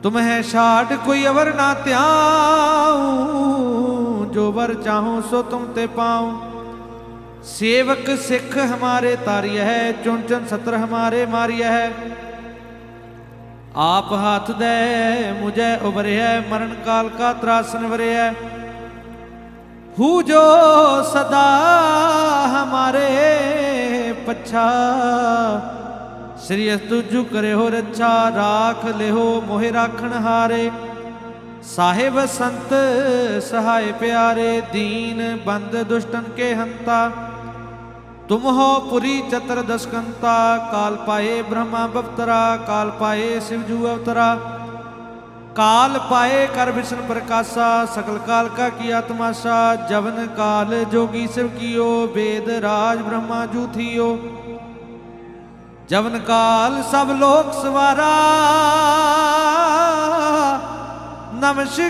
तुम्हें छाड़ कोई अवर ना त्याऊं, जो वर चाहूं सो तुम ते पाऊं। सेवक सिख हमारे तारिय है, चुन चुन सत्र हमारे मारिय है। आप हाथ दे मुझे उबरे है, मरण काल का त्रासन वरे है। हु जो सदा हमारे पच्छा, श्री तुझु करे हो रच्छा। राख ले हो मोहे राखण हारे, साहिब संत सहाय प्यारे। दीन बंद दुष्टन के हंता, तुम हो पुरी चतुर्दशकंता। काल पाए ब्रह्मा बवतरा, काल पाए शिवजू अवतरा। काल पाए कर विष्णु प्रकाशा, सकल काल का किया तमाशा। जवन काल जोगी शिव कियो, वेद राज ब्रह्मा जू थियो। जवन काल सब लोक सवारा, नमस्कार।